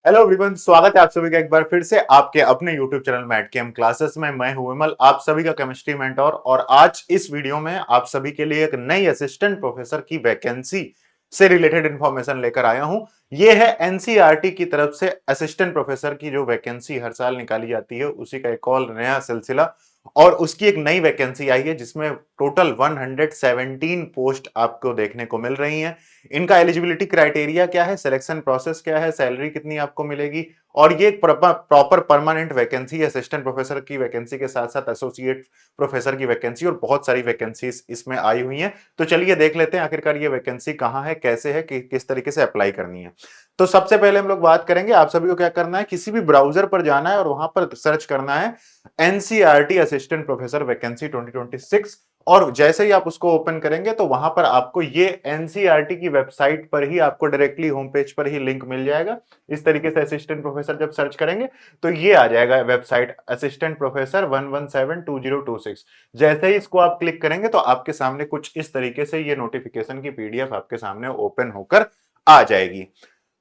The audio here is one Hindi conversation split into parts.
हेलो एवरीवन, स्वागत है आप सभी का एक बार फिर से आपके अपने YouTube चैनल मैट केम क्लासेस में। मैं हूं विमल, आप सभी का केमिस्ट्री मेंटोर। और आज इस वीडियो में आप सभी के लिए एक नई असिस्टेंट प्रोफेसर की वैकेंसी से रिलेटेड इंफॉर्मेशन लेकर आया हूं। यह है एनसीईआरटी की तरफ से असिस्टेंट प्रोफेसर की जो वैकेंसी हर साल निकाली जाती है, उसी का एक और नया सिलसिला। और उसकी एक नई वैकेंसी आई है जिसमें टोटल 117 पोस्ट आपको देखने को मिल रही हैं। इनका एलिजिबिलिटी क्राइटेरिया क्या है, सिलेक्शन प्रोसेस क्या है, सैलरी कितनी आपको मिलेगी, और ये प्रॉपर परमानेंट वैकेंसी है। असिस्टेंट प्रोफेसर की वैकेंसी के साथ साथ एसोसिएट प्रोफेसर की वैकेंसी और बहुत सारी वैकेंसीज इसमें आई हुई हैं। तो चलिए देख लेते हैं आखिरकार ये वैकेंसी कहाँ है, कैसे है, किस तरीके से अप्लाई करनी है। तो सबसे पहले हम लोग बात करेंगे, आप सभी को क्या करना है, किसी भी ब्राउजर पर जाना है और वहां पर सर्च करना है एनसीईआरटी असिस्टेंट प्रोफेसर वैकेंसी 2026। और जैसे ही आप उसको ओपन करेंगे तो वहां पर आपको ये एनसीईआरटी की वेबसाइट पर ही आपको डायरेक्टली होम पेज पर ही लिंक मिल जाएगा। इस तरीके से असिस्टेंट प्रोफेसर जब सर्च करेंगे तो ये आ जाएगा वेबसाइट असिस्टेंट प्रोफेसर 1172026। जैसे ही इसको आप क्लिक करेंगे तो आपके सामने कुछ इस तरीके से ये नोटिफिकेशन की पीडीएफ आपके सामने ओपन होकर आ जाएगी।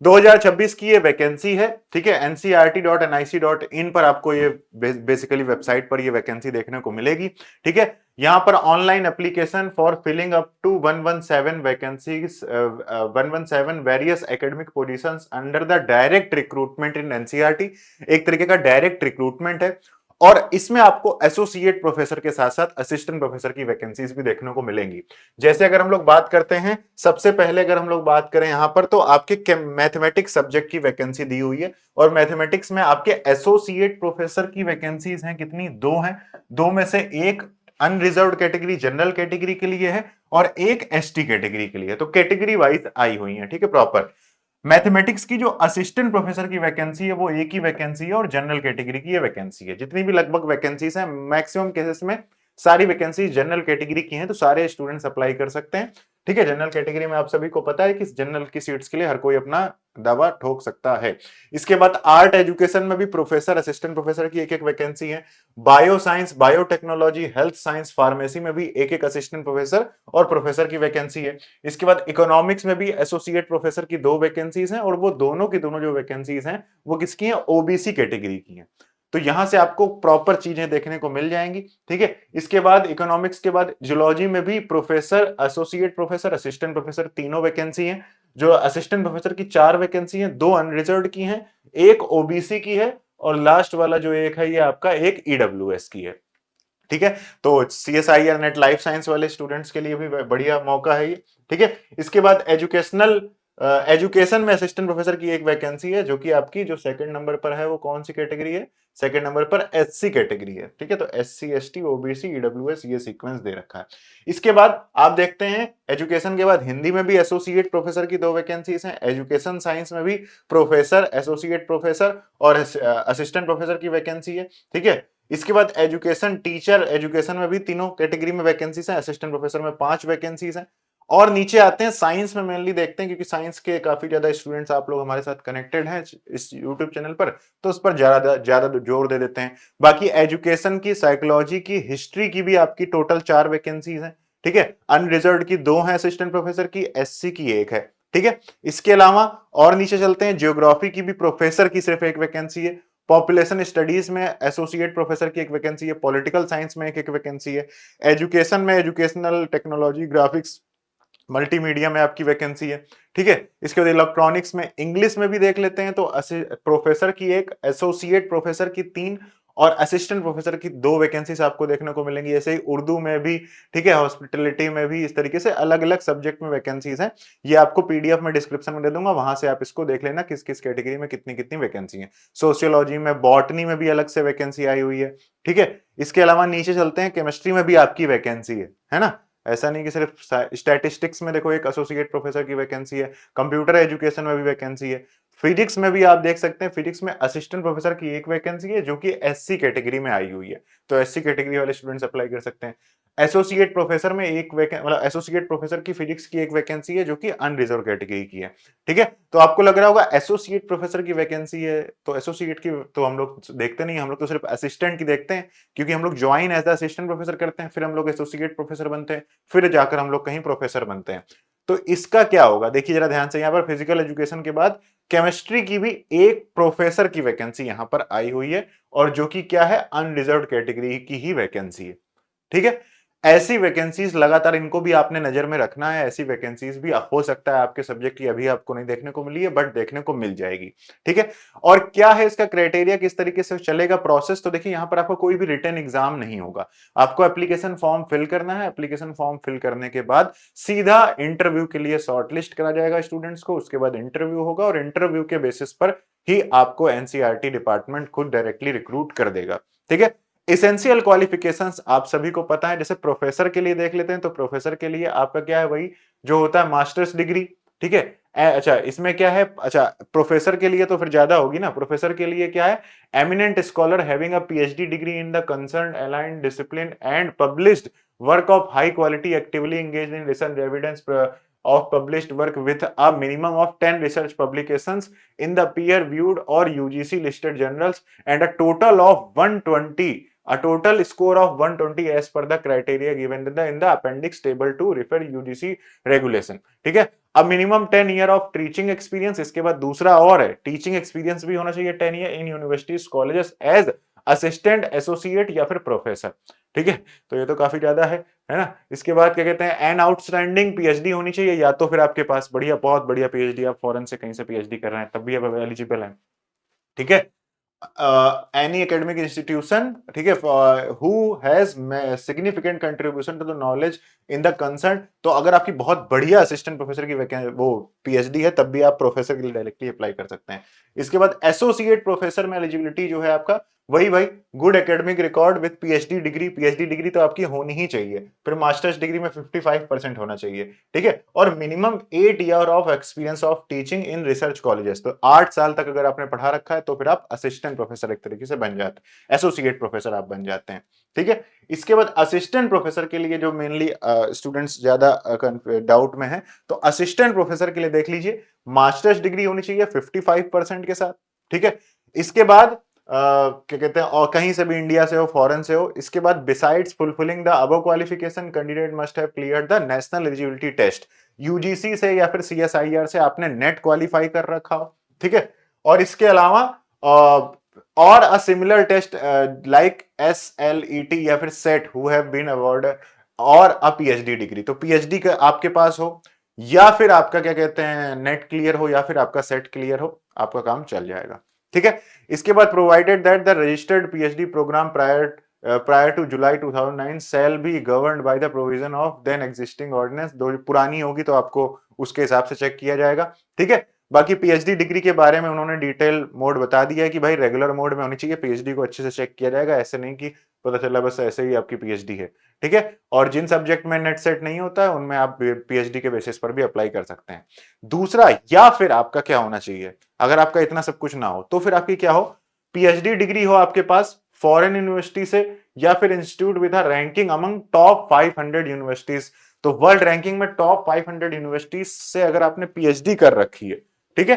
2026 की ये वैकेंसी है, ठीक है। ncrt.nic.in पर आपको ये बेसिकली वेबसाइट पर ये वैकेंसी देखने को मिलेगी, ठीक है। यहां पर online application for filling up to 117 vacancies 117 various academic positions under the direct recruitment in NCERT. एक तरीके का डायरेक्ट रिक्रूटमेंट है और इसमें आपको एसोसिएट प्रोफेसर के साथ साथ असिस्टेंट प्रोफेसर की वैकेंसीज भी देखने को मिलेंगी। जैसे अगर हम लोग बात करते हैं, सबसे पहले अगर हम लोग बात करें यहां पर, तो आपके मैथमेटिक्स सब्जेक्ट की वैकेंसी दी हुई है और मैथमेटिक्स में आपके एसोसिएट प्रोफेसर की वैकेंसीज हैं कितनी, दो हैं। दो में से एक अनरिजर्व्ड कैटेगरी जनरल कैटेगरी के लिए है और एक एसटी कैटेगरी के लिए है। तो कैटेगरी वाइज आई हुई है, ठीक है। प्रॉपर मैथमेटिक्स की जो असिस्टेंट प्रोफेसर की वैकेंसी है वो एक ही वैकेंसी है और जनरल कैटेगरी की ये वैकेंसी है। जितनी भी लगभग वैकेंसीज हैं, मैक्सिमम केसेस में सारी वैकेंसी जनरल कैटेगरी की हैं, तो सारे स्टूडेंट्स अप्लाई कर सकते हैं, ठीक है। जनरल कैटेगरी में आप सभी को पता है कि जनरल की सीट्स के लिए हर कोई अपना दावा ठोक सकता है। इसके बाद आर्ट एजुकेशन में भी प्रोफेसर असिस्टेंट प्रोफेसर की एक एक वैकेंसी है। Bio science, biotechnology, health science, pharmacy में भी एक एक असिस्टेंट प्रोफेसर और प्रोफेसर की वैकेंसी है। इसके बाद इकोनॉमिक्स में भी एसोसिएट प्रोफेसर की दो वैकेंसीज हैं और वो दोनों की दोनों जो वैकेंसीज हैं वो किसकी हैं, ओबीसी कैटेगरी की हैं। तो यहां से आपको प्रॉपर चीजें देखने को मिल जाएंगी, ठीक है। इसके बाद इकोनॉमिक्स के बाद जूलॉजी में भी professor, associate professor, assistant professor तीनों वैकेंसी हैं। जो असिस्टेंट प्रोफेसर की चार वैकेंसी हैं, दो अनरिजर्व्ड की हैं, एक ओबीसी की है और लास्ट वाला जो एक है ये आपका एक ईडब्ल्यूएस की है, ठीक है। तो सीएसआईआर नेट लाइफ साइंस वाले स्टूडेंट्स के लिए भी बढ़िया मौका है ये, ठीक है। इसके बाद एजुकेशन में असिस्टेंट प्रोफेसर की एक वैकेंसी है जो कि आपकी जो सेकंड नंबर पर है वो कौन सी कैटेगरी है, सेकंड नंबर पर एससी कैटेगरी है, ठीक है। तो एससी, एसटी, ओबीसी, ईडब्ल्यूएस ये सीक्वेंस दे रखा है। इसके बाद आप देखते हैं एजुकेशन के बाद हिंदी में भी एसोसिएट प्रोफेसर की दो वैकेंसीज हैं। एजुकेशन साइंस में भी प्रोफेसर, एसोसिएट प्रोफेसर और असिस्टेंट प्रोफेसर की वैकेंसी है, ठीक है। इसके बाद एजुकेशन टीचर, एजुकेशन में भी तीनों कैटेगरी में वैकेंसीज हैं। असिस्टेंट प्रोफेसर में 5 वैकेंसीज हैं। और नीचे आते हैं साइंस में, मेनली देखते हैं क्योंकि साइंस के काफी ज्यादा स्टूडेंट्स आप लोग हमारे साथ कनेक्टेड हैं इस यूट्यूब चैनल पर, तो उस पर ज्यादा ज्यादा जोर दे देते हैं। बाकी एजुकेशन की, साइकोलॉजी की, हिस्ट्री की भी आपकी टोटल 4 वैकेंसीज हैं, ठीक है। अनरिजर्व्ड की 2 हैं असिस्टेंट प्रोफेसर की, एससी की 1 है, ठीक है। इसके अलावा और नीचे चलते हैं, जियोग्राफी की भी प्रोफेसर की सिर्फ 1 वैकेंसी है। पॉपुलेशन स्टडीज में एसोसिएट प्रोफेसर की 1 वैकेंसी है। पॉलिटिकल साइंस में एक वैकेंसी है। एजुकेशन में एजुकेशनल टेक्नोलॉजी, ग्राफिक्स, मल्टीमीडिया में आपकी वैकेंसी है, ठीक है। इसके बाद इलेक्ट्रॉनिक्स में, इंग्लिश में भी देख लेते हैं तो प्रोफेसर की 1, एसोसिएट प्रोफेसर की 3 और असिस्टेंट प्रोफेसर की 2 वैकेंसीज आपको देखने को मिलेंगी। ऐसे ही उर्दू में भी, ठीक है, हॉस्पिटलिटी में भी, इस तरीके से अलग अलग सब्जेक्ट में वैकेंसीज हैं। ये आपको पीडीएफ में डिस्क्रिप्शन में दे दूंगा, वहां से आप इसको देख लेना किस किस कैटेगरी में कितनी कितनी वैकेंसी है। सोशियोलॉजी में, बॉटनी में भी अलग से वैकेंसी आई हुई है, ठीक है। इसके अलावा नीचे चलते हैं, केमिस्ट्री में भी आपकी वैकेंसी है ना। ऐसा नहीं कि सिर्फ स्टैटिस्टिक्स में देखो एक एसोसिएट प्रोफेसर की वैकेंसी है। कंप्यूटर एजुकेशन में भी वैकेंसी है। फिजिक्स में भी आप देख सकते हैं, फिजिक्स में असिस्टेंट प्रोफेसर की 1 वैकेंसी है जो कि एससी कैटेगरी में आई हुई है, तो एससी कैटेगरी वाले स्टूडेंट्स अप्लाई कर सकते हैं। एसोसिएट प्रोफेसर में मतलब एसोसिएट प्रोफेसर की फिजिक्स की 1 वैकेंसी है जो कि अनरिजर्व कैटेगरी की है, ठीक है। तो आपको लग रहा होगा एसोसिएट प्रोफेसर की वैकेंसी है, तो एसोसिएट की तो हम लोग देखते नहीं, हम लोग तो सिर्फ असिस्टेंट की देखते हैं, क्योंकि हम लोग join as the assistant professor करते हैं, फिर हम लोग एसोसिएट प्रोफेसर बनते हैं, फिर जाकर हम लोग कहीं प्रोफेसर बनते हैं। तो इसका क्या होगा, देखिए जरा ध्यान से, यहाँ पर फिजिकल एजुकेशन के बाद केमिस्ट्री की भी एक प्रोफेसर की वैकेंसी यहां पर आई हुई है, और जो कि क्या है, अनरिजर्व्ड कैटेगरी की ही वैकेंसी है। ठीक है, ऐसी वैकेंसीज लगातार इनको भी आपने नजर में रखना है। ऐसी वैकेंसीज भी हो सकता है आपके सब्जेक्ट की अभी आपको नहीं देखने को मिली है, बट देखने को मिल जाएगी। ठीक है, और क्या है इसका क्राइटेरिया, किस तरीके से चलेगा प्रोसेस, तो देखिए यहां पर आपको कोई भी रिटन एग्जाम नहीं होगा। आपको एप्लीकेशन फॉर्म फिल करना है, एप्लीकेशन फॉर्म फिल करने के बाद सीधा इंटरव्यू के लिए शॉर्टलिस्ट करा जाएगा स्टूडेंट्स को, उसके बाद इंटरव्यू होगा, और इंटरव्यू के बेसिस पर ही आपको एनसीईआरटी डिपार्टमेंट खुद डायरेक्टली रिक्रूट कर देगा। ठीक है, इसेंशियल क्वालिफिकेशंस आप सभी को पता है। जैसे प्रोफेसर के लिए देख लेते हैं, तो प्रोफेसर के लिए आपका क्या है, वही जो होता है मास्टर्स डिग्री। ठीक है, अच्छा इसमें क्या है, अच्छा प्रोफेसर के लिए तो फिर ज्यादा होगी ना। प्रोफेसर के लिए क्या है, eminent scholar having a PhD degree in the concern aligned discipline and published work of high quality actively engaged in research evidence of published work with a minimum of 10 research publications in the peer reviewed or UGC listed journals and a total score of 120 as per the criteria given in the appendix table to refer UGC regulation। ठीक है, अब minimum 10 year of teaching experience, इसके बाद दूसरा और है, टीचिंग एक्सपीरियंस भी होना चाहिए 10 year in universities colleges as assistant associate या फिर प्रोफेसर। ठीक है, तो ये तो काफी ज्यादा है ना। इसके बाद क्या कहते हैं, एन आउटस्टैंडिंग पीएचडी होनी चाहिए, या तो फिर आपके पास बढ़िया, बहुत बढ़िया पीएचडी, आप फॉरेन से कहीं से पीएचडी कर रहे हैं तब भी आप एलिजिबल हैं। ठीक है, any academic institution, ठीक है, who has significant contribution to the knowledge in the concern। तो अगर आपकी बहुत बढ़िया असिस्टेंट प्रोफेसर की वो पीएचडी है, तब भी आप प्रोफेसर के लिए डायरेक्टली अप्लाई कर सकते हैं। इसके बाद एसोसिएट प्रोफेसर में एलिजिबिलिटी जो है आपका, वही भाई good academic record with PhD degree. PhD degree तो आपकी होनी ही चाहिए, फिर मास्टर्स डिग्री में 55% होना चाहिए। ठीक है, और minimum 8 year of experience of teaching in research colleges. तो 8 साल तक अगर आपने पढ़ा रखा है तो फिर आप असिस्टेंट प्रोफेसर एक तरीके से बन जाते हैं, एसोसिएट प्रोफेसर आप बन जाते हैं। ठीक है, इसके बाद असिस्टेंट प्रोफेसर के लिए जो मेनली स्टूडेंट्स ज्यादा डाउट में है, तो असिस्टेंट प्रोफेसर के लिए देख लीजिए मास्टर्स डिग्री होनी चाहिए 55% के साथ। ठीक है, इसके बाद क्या कहते हैं, और कहीं से भी इंडिया से हो, फॉरेन से हो। इसके बाद besides fulfilling the above qualification candidate must have cleared the national eligibility test. UGC से या फिर सीएसआईआर से आपने नेट क्वालिफाई कर रखा हो। ठीक है, और इसके अलावा और a similar test like SLET या फिर SET who have been awarded और अ पीएचडी डिग्री। तो पीएचडी का आपके पास हो, या फिर आपका क्या कहते हैं नेट क्लियर हो, या फिर आपका सेट क्लियर हो, आपका काम चल जाएगा। ठीक है, इसके बाद provided that the registered PhD programme prior to July 2009 shall be governed by the provision of then existing ordinance. दो पुरानी होगी तो आपको उसके हिसाब से चेक किया जाएगा। ठीक है, बाकी पीएचडी डिग्री के बारे में उन्होंने डिटेल मोड बता दिया है कि भाई रेगुलर मोड में होनी चाहिए, पीएचडी को अच्छे से चेक किया जाएगा, ऐसे नहीं कि पता चला बस ऐसे ही आपकी पीएचडी है। ठीक है, और जिन सब्जेक्ट में नेट सेट नहीं होता है उनमें आप पीएचडी के बेसिस पर भी अप्लाई कर सकते हैं। दूसरा, या फिर आपका क्या होना चाहिए, अगर आपका इतना सब कुछ ना हो तो फिर आपकी क्या हो, पीएचडी डिग्री हो आपके पास फॉरेन यूनिवर्सिटी से, या फिर institute with ranking among top 500 universities. तो वर्ल्ड रैंकिंग में टॉप 500 यूनिवर्सिटीज से अगर आपने पीएचडी कर रखी है, ठीक है,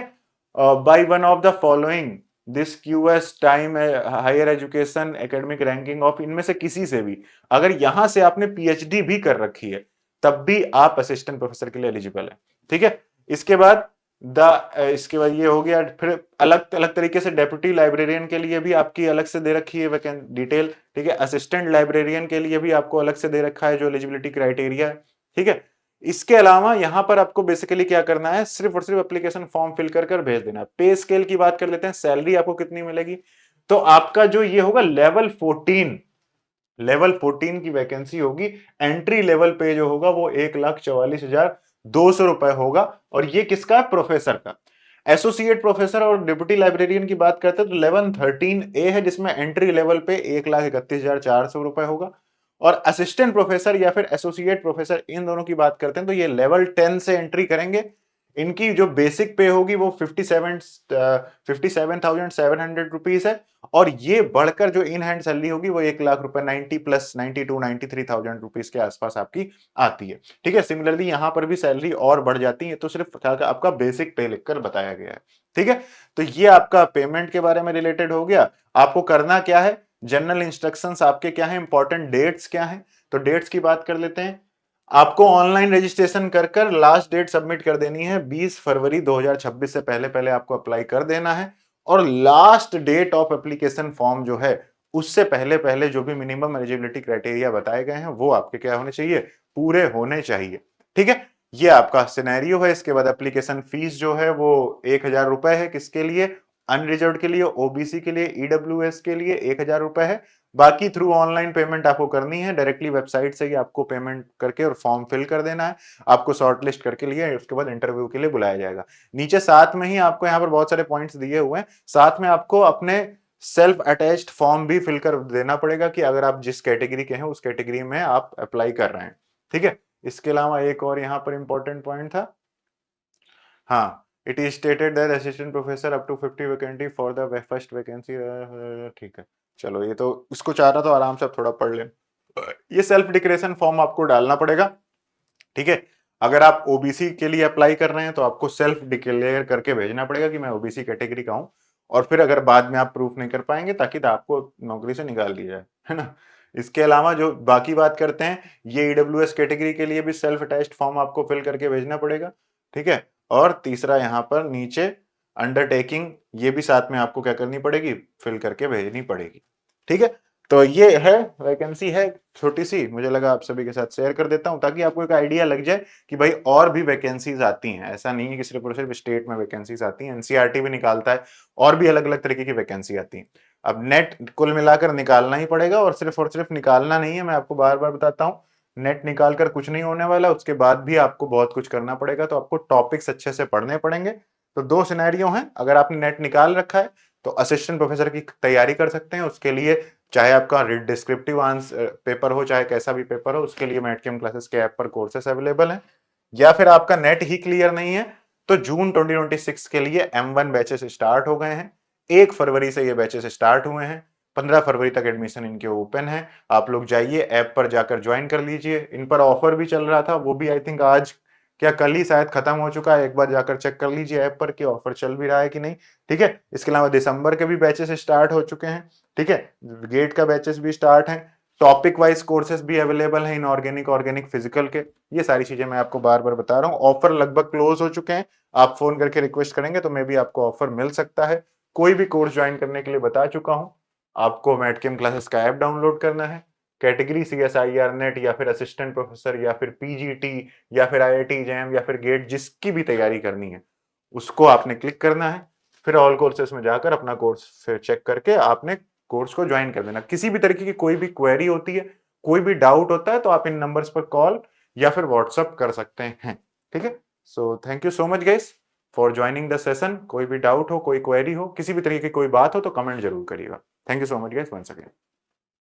by one of the following this QS time higher education academic ranking of, इनमें से किसी से भी अगर यहां से आपने पीएचडी भी कर रखी है, तब भी आप असिस्टेंट प्रोफेसर के लिए एलिजिबल है। ठीक है, इसके बाद इसके बाद ये हो गया। फिर अलग अलग तरीके से डेप्यूटी लाइब्रेरियन के लिए भी आपकी अलग से दे रखी है डिटेल। ठीक है, असिस्टेंट लाइब्रेरियन के लिए भी आपको अलग से दे रखा है जो एलिजिबिलिटी क्राइटेरिया है। ठीक है, इसके अलावा यहां पर आपको बेसिकली क्या करना है, सिर्फ और सिर्फ एप्लीकेशन फॉर्म फिल कर भेज देना। पे स्केल की बात कर लेते हैं, सैलरी आपको कितनी मिलेगी, तो आपका जो ये होगा लेवल 14 की वैकेंसी होगी। एंट्री लेवल पे जो होगा वो 1,44,200 रुपए होगा, और ये किसका, प्रोफेसर का। एसोसिएट प्रोफेसर और डिप्टी लाइब्रेरियन की बात करते हैं तो 1113A है, जिसमें एंट्री लेवल पे 1,31,400 रुपए होगा। और असिस्टेंट प्रोफेसर या फिर एसोसिएट प्रोफेसर, इन दोनों की बात करते हैं तो ये लेवल 10 से एंट्री करेंगे। इनकी जो बेसिक पे होगी वो 57,700 रुपीज है, और ये बढ़कर जो इन हैंड सैलरी होगी वो 1,00,000 रुपए 90 प्लस 93,000 रुपीज के आसपास आपकी आती है। ठीक है, सिमिलरली यहां पर भी सैलरी और बढ़ जाती है, तो सिर्फ आपका बेसिक पे लिखकर बताया गया है। ठीक है, तो ये आपका पेमेंट के बारे में रिलेटेड हो गया। आपको करना क्या है, जनरल इंस्ट्रक्शंस आपके क्या है, इंपॉर्टेंट डेट्स क्या है, तो डेट्स की बात कर लेते हैं। आपको ऑनलाइन रजिस्ट्रेशन कर कर लास्ट डेट सबमिट कर देनी है 20 फरवरी 2026 से पहले पहले आपको अप्लाई कर देना है। और last date of application form जो है उससे पहले पहले जो भी मिनिमम एलिजिबिलिटी क्राइटेरिया बताए गए हैं वो आपके क्या होने चाहिए, पूरे होने चाहिए। ठीक है, ये आपका सिनेरियो है। इसके बाद एप्लीकेशन फीस जो है वो 1000 रुपए है। किसके लिए? अनरिजर्व्ड के लिए, ओबीसी के लिए, ईडब्ल्यूएस के लिए 1000 रुपए है। बाकी थ्रू ऑनलाइन पेमेंट आपको करनी है, डायरेक्टली वेबसाइट से ही आपको पेमेंट करके और फॉर्म फिल कर देना है। आपको शॉर्टलिस्ट करके लिए उसके बाद इंटरव्यू के लिए बुलाया जाएगा। नीचे साथ में ही आपको यहाँ पर बहुत सारे पॉइंट्स दिए हुए हैं, साथ में आपको अपने सेल्फ अटैच्ड फॉर्म भी फिल कर देना पड़ेगा कि अगर आप जिस कैटेगरी के हैं उस कैटेगरी में आप अप्लाई कर रहे हैं। ठीक है, इसके अलावा एक और यहाँ पर इंपॉर्टेंट पॉइंट था, हाँ, it is stated that assistant professor up to 50 vacancy for the first vacancy. ठीक है, चलो ये तो इसको चाह रहा तो आराम से आप थोड़ा पढ़ लें। ये सेल्फ डिक्लेरेशन फॉर्म आपको डालना पड़ेगा। ठीक है, अगर आप ओबीसी के लिए अप्लाई कर रहे हैं तो आपको सेल्फ डिक्लेयर करके भेजना पड़ेगा कि मैं ओबीसी कैटेगरी का हूं, और फिर अगर बाद में आप प्रूफ नहीं कर पाएंगे ताकि तो आपको नौकरी से निकाल दिया जाए, है ना। इसके अलावा जो बाकी बात करते हैं, ये ईडब्ल्यूएस कैटेगरी के लिए भी सेल्फ अटैच्ड फॉर्म आपको फिल करके भेजना पड़ेगा। ठीक है, और तीसरा यहाँ पर नीचे अंडरटेकिंग, ये भी साथ में आपको क्या करनी पड़ेगी, फिल करके भेजनी पड़ेगी। ठीक है, तो ये है वैकेंसी है छोटी सी, मुझे लगा आप सभी के साथ शेयर कर देता हूं ताकि आपको एक आइडिया लग जाए कि भाई और भी वैकेंसीज आती हैं। ऐसा नहीं है कि सिर्फ और सिर्फ स्टेट में वैकेंसीज आती हैं, एनसीईआरटी भी निकालता है, और भी अलग अलग तरीके की वैकेंसी आती है। अब नेट कुल मिलाकर निकालना ही पड़ेगा, और सिर्फ निकालना नहीं है, मैं आपको बार बार बताता हूँ, नेट निकाल कर कुछ नहीं होने वाला, उसके बाद भी आपको बहुत कुछ करना पड़ेगा। तो आपको टॉपिक्स अच्छे से पढ़ने पड़ेंगे। तो दो सिनेरियो हैं, अगर आपने नेट निकाल रखा है तो असिस्टेंट प्रोफेसर की तैयारी कर सकते हैं। उसके लिए चाहे आपका डिस्क्रिप्टिव आंसर पेपर हो, चाहे कैसा भी पेपर हो, उसके लिए मैटकेम क्लासेस के ऐप पर कोर्सेस अवेलेबल हैं। या फिर आपका नेट ही क्लियर नहीं है तो जून 2026 के लिए M1 बैचेस स्टार्ट हो गए हैं। 1 फरवरी से ये बैचेस स्टार्ट हुए हैं, 15 फरवरी तक एडमिशन इनके ओपन है। आप लोग जाइए ऐप पर जाकर ज्वाइन कर लीजिए। इन पर ऑफर भी चल रहा था, वो भी आई थिंक आज क्या कल ही शायद खत्म हो चुका है। एक बार जाकर चेक कर लीजिए ऐप पर कि ऑफर चल भी रहा है कि नहीं। ठीक है, इसके अलावा दिसंबर के भी बैचेस स्टार्ट हो चुके हैं। ठीक है, गेट का बैचेस भी स्टार्ट है। टॉपिक वाइज कोर्सेज भी अवेलेबल हैं, इनऑर्गेनिक, ऑर्गेनिक, फिजिकल के। ये सारी चीजें मैं आपको बार बार बता रहा हूँ। ऑफर लगभग क्लोज हो चुके हैं, आप फोन करके रिक्वेस्ट करेंगे तो मे भी आपको ऑफर मिल सकता है। कोई भी कोर्स ज्वाइन करने के लिए बता चुका हूँ, आपको मैटकेम क्लासेस का ऐप डाउनलोड करना है। कैटेगरी CSIR नेट या फिर असिस्टेंट प्रोफेसर या फिर PGT या फिर IIT जैम या फिर गेट, जिसकी भी तैयारी करनी है उसको आपने क्लिक करना है। फिर ऑल कोर्सेस में जाकर अपना कोर्स फिर चेक करके आपने कोर्स को ज्वाइन कर देना। किसी भी तरीके की कोई भी क्वेरी होती है, कोई भी डाउट होता है तो आप इन नंबर्स पर कॉल या फिर व्हाट्सअप कर सकते हैं। ठीक है, so thank you so much guys for joining the session. कोई भी डाउट हो, कोई क्वेरी हो, किसी भी तरीके की कोई बात हो तो कमेंट जरूर करिएगा। Thank you so much guys once again.